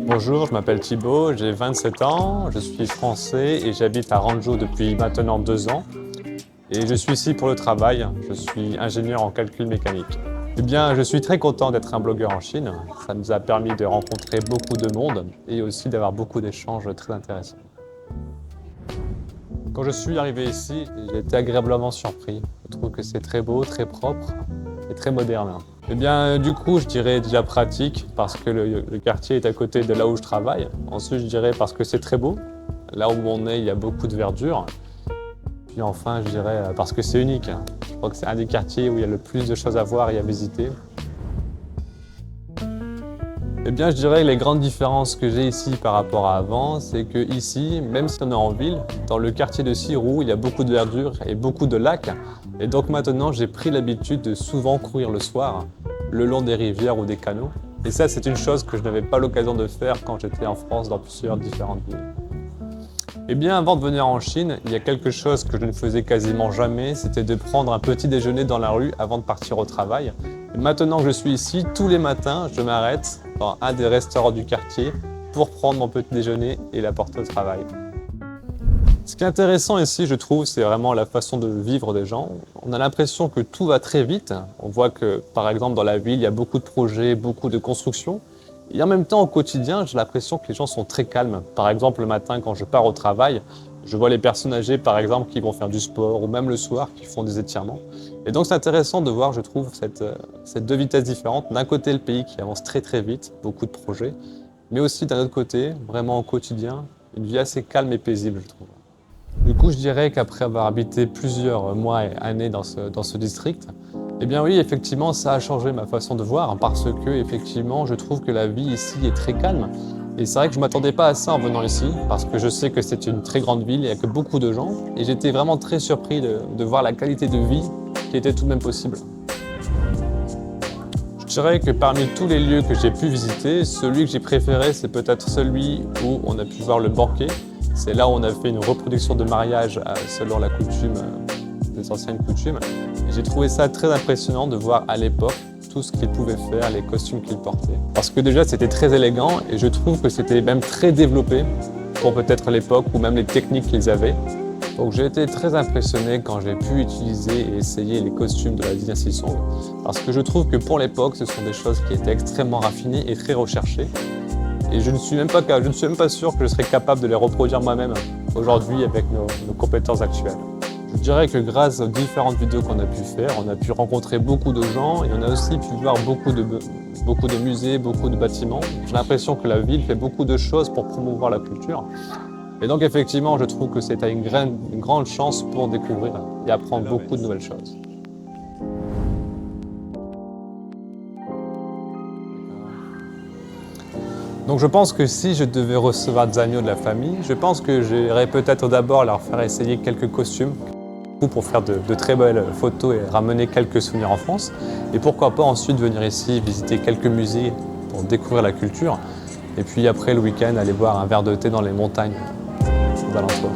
Bonjour, je m'appelle Thibaut, j'ai 27 ans, je suis français et j'habite à Ranzhou depuis maintenant 2 ans. Et je suis ici pour le travail, je suis ingénieur en calcul mécanique. Eh bien, je suis très content d'être un blogueur en Chine. Ça nous a permis de rencontrer beaucoup de monde et aussi d'avoir beaucoup d'échanges très intéressants. Quand je suis arrivé ici, j'ai été agréablement surpris. Je trouve que c'est très beau, très propre et très moderne. Eh bien, du coup, je dirais déjà pratique parce que le quartier est à côté de là où je travaille. Ensuite, je dirais parce que c'est très beau. Là où on est, il y a beaucoup de verdure. Puis enfin, je dirais parce que c'est unique. Je crois que c'est un des quartiers où il y a le plus de choses à voir et à visiter. Eh bien, je dirais que les grandes différences que j'ai ici par rapport à avant, c'est que ici, même si on est en ville, dans le quartier de Sirou, il y a beaucoup de verdure et beaucoup de lacs. Et donc maintenant, j'ai pris l'habitude de souvent courir le soir, le long des rivières ou des canaux. Et ça, c'est une chose que je n'avais pas l'occasion de faire quand j'étais en France dans plusieurs différentes villes. Eh bien, avant de venir en Chine, il y a quelque chose que je ne faisais quasiment jamais, c'était de prendre un petit déjeuner dans la rue avant de partir au travail. Et maintenant que je suis ici, tous les matins, je m'arrête dans un des restaurants du quartier pour prendre mon petit déjeuner et l'apporter au travail. Ce qui est intéressant ici, je trouve, c'est vraiment la façon de vivre des gens. On a l'impression que tout va très vite. On voit que, par exemple, dans la ville, il y a beaucoup de projets, beaucoup de constructions. Et en même temps, au quotidien, j'ai l'impression que les gens sont très calmes. Par exemple, le matin, quand je pars au travail, je vois les personnes âgées, par exemple, qui vont faire du sport, ou même le soir, qui font des étirements. Et donc, c'est intéressant de voir, je trouve, cette deux vitesses différentes. D'un côté, le pays qui avance très très vite, beaucoup de projets, mais aussi d'un autre côté, vraiment au quotidien, une vie assez calme et paisible, je trouve. Du coup, je dirais qu'après avoir habité plusieurs mois et années dans ce district, eh bien oui, effectivement, ça a changé ma façon de voir parce que, effectivement, je trouve que la vie ici est très calme. Et c'est vrai que je ne m'attendais pas à ça en venant ici parce que je sais que c'est une très grande ville, il n'y a que beaucoup de gens. Et j'étais vraiment très surpris de voir la qualité de vie qui était tout de même possible. Je dirais que parmi tous les lieux que j'ai pu visiter, celui que j'ai préféré, c'est peut-être celui où on a pu voir le banquet. C'est là où on a fait une reproduction de mariage selon la coutume, des anciennes coutumes. J'ai trouvé ça très impressionnant de voir à l'époque tout ce qu'ils pouvaient faire, les costumes qu'ils portaient. Parce que déjà c'était très élégant et je trouve que c'était même très développé pour peut-être l'époque ou même les techniques qu'ils avaient. Donc j'ai été très impressionné quand j'ai pu utiliser et essayer les costumes de la dynastie Song. Parce que je trouve que pour l'époque, ce sont des choses qui étaient extrêmement raffinées et très recherchées. Et je ne suis même pas sûr que je serais capable de les reproduire moi-même aujourd'hui avec nos compétences actuelles. Je dirais que grâce aux différentes vidéos qu'on a pu faire, on a pu rencontrer beaucoup de gens et on a aussi pu voir beaucoup de musées, beaucoup de bâtiments. J'ai l'impression que la ville fait beaucoup de choses pour promouvoir la culture. Et donc effectivement, je trouve que c'est une grande chance pour découvrir et apprendre beaucoup de nouvelles choses. Donc je pense que si je devais recevoir des agneaux de la famille, je pense que j'irais peut-être d'abord leur faire essayer quelques costumes pour faire de très belles photos et ramener quelques souvenirs en France. Et pourquoi pas ensuite venir ici visiter quelques musées pour découvrir la culture. Et puis après le week-end, aller boire un verre de thé dans les montagnes aux alentours.